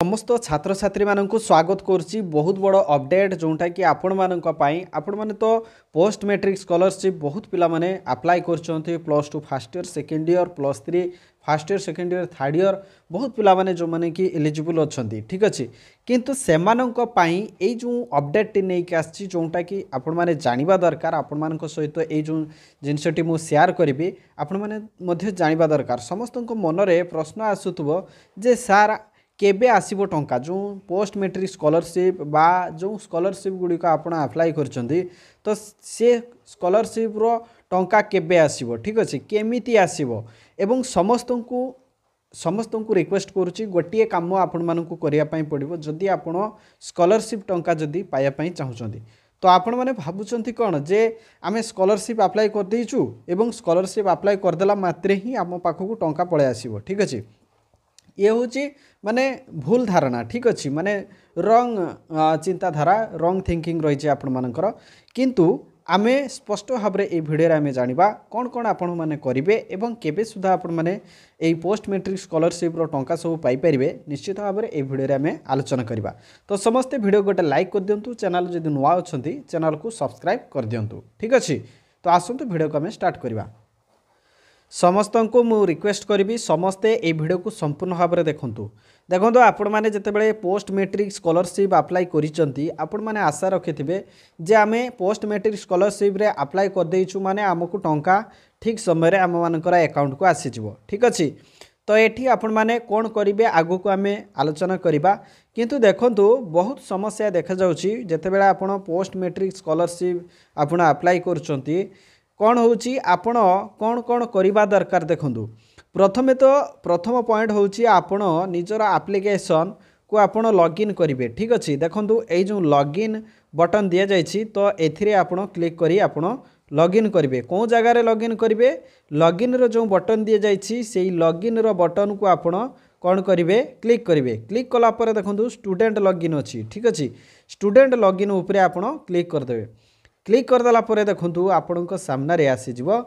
समस्त छात्र छात्री मानक स्वागत करुच्ची बहुत बड़ अपडेट जोटा कि आपण माने तो पोस्ट मैट्रिक स्कॉलरशिप बहुत पिला माने अप्लाई कर plus two first year second year plus three first year second year third year बहुत पिला माने जो माने कि एलिजिबल अच्छा ठीक अच्छे किंतु सेमानंक पई ए जो अपडेट टी नहीं आसी जोटा कि आपण माने जानिबा दरकार आपण मानक सहित ए जो जिनसटी मु शेयर करी आपण माने मध्य जानिबा दरकार समस्त मनरे प्रश्न आसुथबो जे सार केबे आसीबो टंका जो पोस्ट मैट्रिक स्कॉलरशिप बा जो स्कॉलरशिप गुड़िक आपण अप्लाई करछंती तो से स्कॉलरशिप रो टंका केबे आसीबो ठीक अच्छे केमिति आसीबो एवं समस्त को रिक्वेस्ट करुच्ची गोटे कम आपण मानक करने पड़ो जदि आपण स्कॉलरशिप टंका जदि पाइबापी चाहूँगी तो आपण मैंने भावुं कौन जे आम स्कॉलरशिप अप्लाई कर देचु एवं स्कॉलरशिप अप्लाई करदेला मात्रे ही आम पाखक टंका पलि आसीबो ठीक अच्छे ये हूँ माने भूल धारणा ठीक अच्छे माने रंग चिंताधारा रंग थिंकिंग रही आपण मानकर किंतु आमे स्पष्ट भाव में ये भिडियो आमे जानिबा कौन कौन आपण माने करिवे एवं केबे सुधा आपण माने एई पोस्ट मैट्रिक स्कॉलरशिप रो टंका सब पाई परिबे निश्चित भाव में ये भिडियो आमे आलोचना करबा। तो समस्त भिडियो गोटे लाइक कर दियंतु चैनल जदि नुआ अछंती चैनल को सब्सक्राइब कर दियंतु ठीक अच्छे। तो आसंतु भिडियो को आमे स्टार्ट करबा। समस्त को मु रिक्वेस्ट करी समस्ते ये वीडियो को संपूर्ण भाव में देखो आपण मैंने जितेबाला पोस्ट मैट्रिक स्कॉलरशिप अप्लाई करिसेंती आपण मैंने आशा रखिथे जे आम पोस्ट मैट्रिक स्कॉलरशिप रे अप्लाई कर देइछु माने आमको टंका ठीक समय आम मानकर अकाउंट को आसीजिवो ठीक अच्छे। तो ये आपण मैंने कौन करेंगे आगु को आम आलोचना करवा किंतु देखंतु बहुत समस्या देखा जाउछि जितेबाला आपण पोस्ट मैट्रिक स्कॉलरशिप आपण अप्लाई करछंती कौन होची आपण कौन कौन करवा दरकार देखंतु प्रथम पॉइंट होची आपण निजर एप्लिकेशन को आपण लॉगिन करेंगे ठीक अच्छे। देखंतु ए जो लॉगिन बटन दिया जाइछि तो एथिरे आपण क्लिक करी आपण लॉगिन करेंगे कौन जगार लॉगिन करेंगे लॉगिन रो जो बटन दिया जाइछि सेही लॉगिन रो बटन को आपण कौन करेंगे क्लिक करेंगे क्लिक कला पर देखंतु स्टूडेंट लॉगिन अच्छी ठीक अच्छे स्टूडेंट लॉगिन उपरे आपण क्लिक करदेवे क्लिक करदेला पर देखंतु आपणक सामने आसीजिवो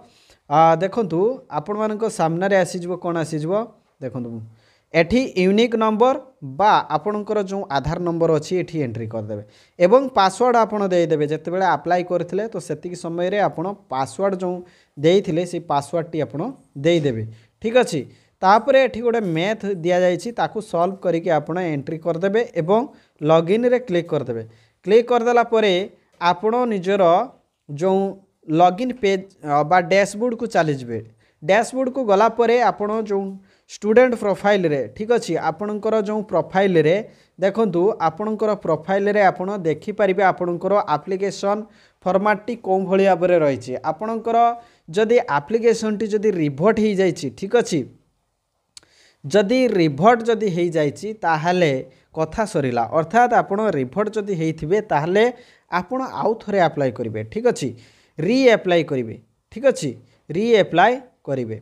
देखंतु आपण मानक सामने आसीजिवो कौन आसीजिवो देखंतु एठी यूनिक नंबर बा आपणकर जो आधार नंबर अच्छी एठी एंट्री करदेवे एवं पासवर्ड आपण देदेवे जेतेबेले अप्लाई करथिले तो सेतिक समय रे आपण पासवर्ड जो देइथिले से पासवर्ड टी आपण देदेवे ठीक अच्छे। तापर एठी गोटे मैथ दिया जाइछि ताकू सॉल्व करके आपण एंट्री करदेवे एवं लॉगिन रे क्लिक करदेवे क्लिक करदेला परे आपण निजर जो लॉगिन पेज बा डैशबोर्ड को चली जाए डैशबोर्ड को गला परे आपण जो स्टूडेंट प्रोफाइल रे ठीक अच्छे आपणकर जो प्रोफाइल रे देखंतु आपणकर प्रोफाइल रे आपण देखि परिबे आपणकर एप्लिकेशन फॉर्मेट टी कोन भली भाव में रही आपणकर जदि एप्लिकेशन टी जदि रिवर्ट हो जाइछि ठीक अच्छे जदि रिवर्ट जदि हो जाइछि ताहाले कथा सरीला अर्थात आपण रिवर्ट जदि होइथिबे ताहाले आपण आउ थरे अप्लाई करेंगे ठीक अच्छे री एप्लाई करेंगे ठीक अच्छे री एप्लाई करेंगे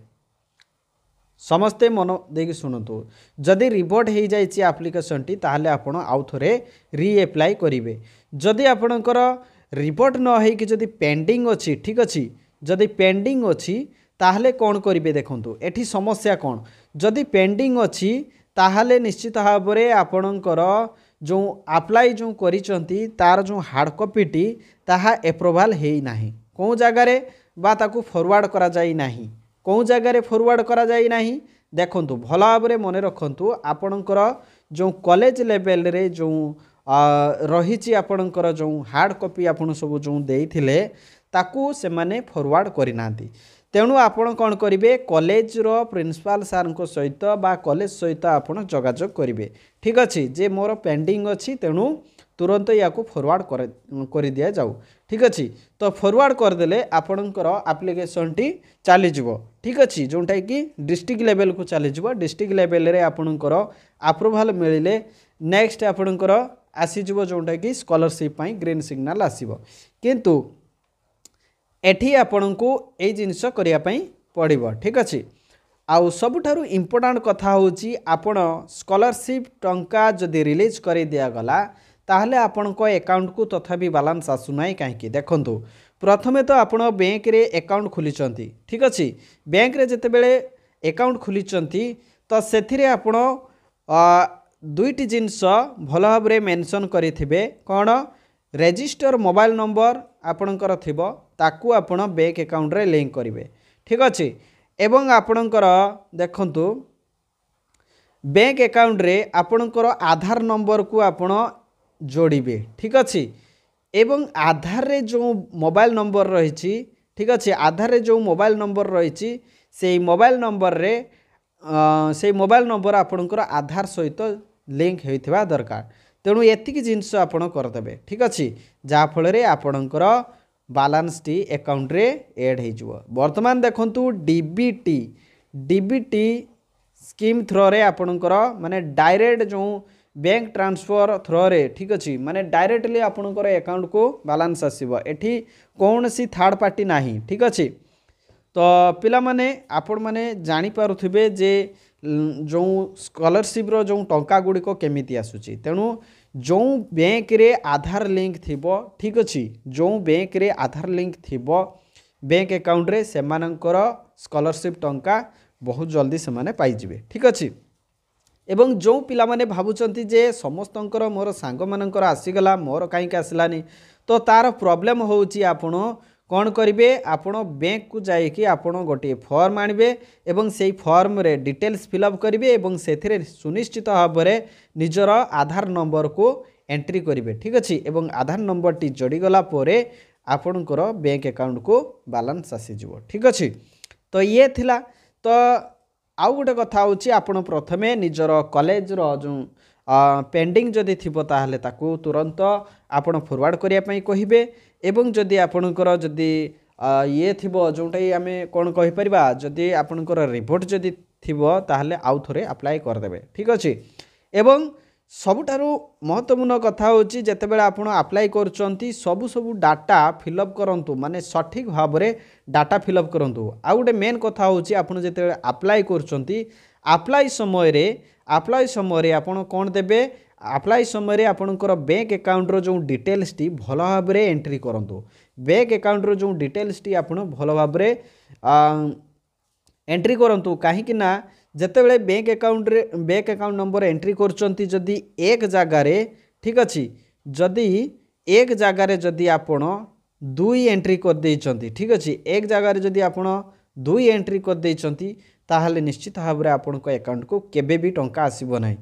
समस्ते मन देकी शुणु जदि रिवर्ट हो जाइए एप्लिकेशन टी ताहले आपण आउ थरे री एप्लाई करेंगे जदि आपणकर रिवर्ट न होइकि जदि पेंडिंग अच्छी ठीक अच्छे जदि पेंडिंग अच्छी ताहले कौन करेंगे देखंतु एठी समस्या कौन जदि पेंडिंग अच्छी ताहले निश्चित भाव में आपणकर जो अप्लाई जो करिसंती तार जो हार्ड कॉपी टी ताहा एप्रूवाल हेई नाही कौन जगार बा ताकू फॉरवर्ड करा जाई नाही कौन जगार फॉरवर्ड करा जाई नाही देखंतु भल भाव में मन रखंतु आपणकर जो कॉलेज लेवल रे जो रही आपणकर जो हार्ड कॉपी आपण सब जो देइथिले ताकू से माने फॉरवर्ड करि नांती तेणु आपण कौन करेंगे कॉलेज रो प्रिंसिपल सार सहित बा कॉलेज सहित आपण जोगाजोग करेंगे ठीक अच्छे जे मोर पेंडिंग अच्छी तेणु तुरंत या फॉरवर्ड कर दिया जाऊ ठीक अच्छे। तो फॉरवर्ड करदेले आपणकर एप्लिकेशन टी चलीजिवो ठीक अच्छे जोटा कि डिस्ट्रिक्ट लेवल को चलीजिवो डिस्ट्रिक्ट लेवल रे आपणकर अप्रूवाल मिले नेक्स्ट आपणकर आसीजिवो जोटा कि स्कॉलरशिप पई ग्रीन सिग्नल आसीबो किंतु एठी आपण को यही जिनस करने पड़ो ठीक अच्छे। आउ सबुठारु इम्पोर्टाट कथा होची आपण स्कॉलरशिप टंका जदि रिलीज कर दिगला ताहले आपण अकाउंट को तथापि बालांस आसुना कहीं देखंतु प्रथमे तो आपण बैंक रे अकाउंट खोलिचंती ठीक अच्छे बैंक रे जेतेबेले अकाउंट खोलिचंती तो सेथिरे आपण दुईटी जिनस भल भाव मेंशन करेंगे कौन रेजिस्टर मोबाइल नंबर आपणकर थिबो ताकू आपण बैंक अकाउंट रे लिंक करेंगे ठीक अच्छे एवं आपणकर देखंतु बैंक अकाउंट रे आपणकर आधार नंबर को आपण जोड़े ठीक अच्छे एवं आधार रे जो मोबाइल नंबर रही ठीक अच्छे आधार रे जो मोबाइल नंबर रही से मोबाइल नंबर रे से मोबाइल नंबर आपणकर आधार सहित लिंक होइथिबा दरकार तेणु एतिकी जिनस आपण करदेबे ठीक अच्छे जहाँफल आपणकर बालांस टी अकाउंट रे ऐड हो बर्तमान देखंतु डीबीटी स्कीम थ्रो रे आपणकर माने डायरेक्ट जो बैंक ट्रांसफर थ्रो रे ठीक अच्छे माने डायरेक्टली आपणकर अकाउंट को बालांस आसीबो एठी कौन सी थर्ड पार्टी नाही ठीक अच्छे तो पिला माने आपण माने जानी पारुथिबे जे जो स्कॉलरशिप रो जो टंका गुड़िक केमिति आसुची तेणु जो बैंक रे आधार लिंक थिबो ठीक अच्छे जो बैंक रे आधार लिंक थिबो बैंक अकाउंट रे सेमानंकर स्कॉलरशिप टंका बहुत जल्दी से माने पाई जिवे ठीक अच्छे एवं जो पिला माने भाबुचंती जे समस्तंकर मोर सांग मानंकर आसीगला मोर काई आसलानी तो तार प्रॉब्लम होउची आपण कौन करेंगे आपण बैंक को जाइए आपण गोटे फॉर्म आणबे एवं से फॉर्म रे डिटेल्स फिलअप करेंगे एवं से सुनिश्चित भाव में निजर आधार नंबर को एंट्री करेंगे ठीक अच्छे एवं आधार नंबर टी जोड़ीगला आपणकर बैंक अकाउंट को बालांस आसीजिवो ठीक अच्छे तो ये थिला तो आउ गोटे कथा होची आपण प्रथमे निजर कॉलेज रो जो पेंडिंग जदि थिबो ताहले ताकू तुरंत आपण फॉरवर्ड करिया पई कहिबे एवं जदि आपणकर जदि ये थिबो जोंटा आमे कोन कहि परिबा जदि आपणकर रिपोर्ट जदि थिबो ताहले आउ थरे अप्लाई कर देबे ठीक अछि एवं सबुठारु महत्वपूर्ण कथा होची जेतेबेला आपण अप्लाई करचंती सबु डाटा फिलअप करंतु माने सठिक भाव रे डाटा फिलअप करंतु आ गोटे मेन कथा होची आपण जेतेबेला अप्लाई करचंती अप्लाई समय रे आपण कोन देबे अप्लाई समय रे आपणकर बैंक अकाउंट रो जो डिटेल्स टी भल भाव रे एंट्री करंतु बैंक अकाउंट रो जो डिटेल्स टी आपण भल भाव रे एंट्री करंतु काहे कि ना जेतेबेले बैंक अकाउंट नंबर एंट्री करचंती जदि एक जगह रे ठीक अच्छे जदि एक जगह रे जदि आपण दुई एंट्री कर देइचंती ठीक अच्छे एक जगह रे जदि आपण दुई एंट्री कर देइचंती ताहले निश्चित भाव में आपण अकाउंट को केबे भी टंका आसीबो नाही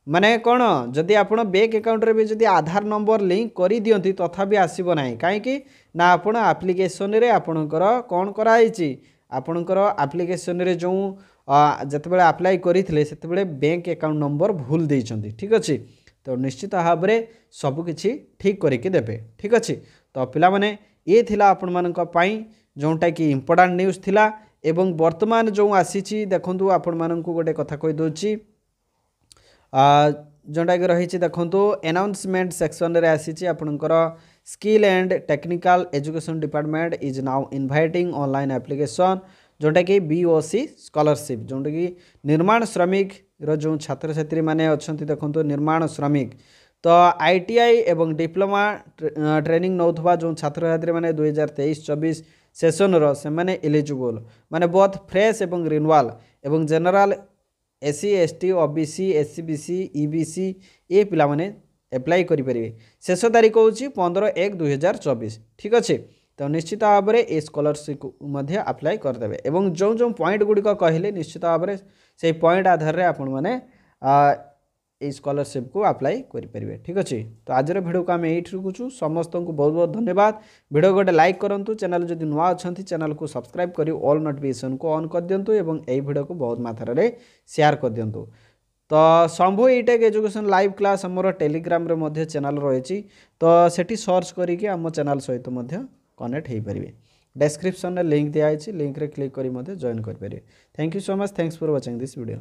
माने कौन जदि आपण बैंक अकाउंट रे भी जदि आधार नंबर लिंक करी दियंती तथापि आसीबो नाही काहे कि ना आपण एप्लिकेशन रे आपणकर कौन कराइछि आपणकर एप्लिकेशन रे जो जतबेले अप्लाई करिथिले सेतबेले बैंक अकाउंट नंबर भूल देइचंती ठीक अच्छे तो निश्चित भाव में सबकिछि ठीक करिके देबे ठीक अच्छे तो पिला माने ये थिला आपण मानक पई जोंटा कि इम्पोर्टेंट न्यूज़ थिला एवं वर्तमान जो आसी देखु आपण मानक गोटे कथा कहि दोची जोंटा कि रही देखु अनाउंसमेंट सेक्शन रे आसी आपणकर skill and technical education department is now inviting online application जोटा कि बीओसी स्कॉलरशिप जोटा कि निर्माण श्रमिक रो जो छात्र छात्री माने अछंती देखंतु निर्माण श्रमिक तो आईटीआई एवं डिप्लोमा ट्रेनिंग नौथबा जो छात्र छात्री माने 2023-24 सेशन रो से माने एलिजिबल माने बोथ फ्रेश एवं रिन्यूअल एवं general SC ST OBC SCBC EBC ये पिला माने अप्लाई करि परिबे शेष तारीख होची 15/1/2024 ठीक अच्छे तो निश्चित भाव में ये स्कॉलरशिप मध्य अप्लाई करदे एवं जो जो पॉइंट गुड़िक कहले निश्चित भाव में से पॉइंट आधार रे आपण माने स्कॉलरशिप को अप्लाई करेंगे ठीक अच्छे तो आज वीडियो को आम ये रखुचु समस्त को बहुत बहुत धन्यवाद वीडियो गोटे लाइक करूँ चैनल जदि नुआ अच्छा चैनल को सब्सक्राइब कर ऑल नोटिफिकेशन को ऑन कर दिंतु और यही वीडियो को बहुत मात्रा रे शेयर कर दिंतु तो शंभु ईटेक एजुकेशन लाइव क्लास आमर टेलीग्राम रे मध्य चैनल रही तो सेठी सर्च करके आम चैनल सहित कनेक्ट हो पारे डिस्क्रिप्शन में लिंक दिखाई लिंक रे क्लिक करी जॉइन कर पारे thank you so much thanks for watching this video.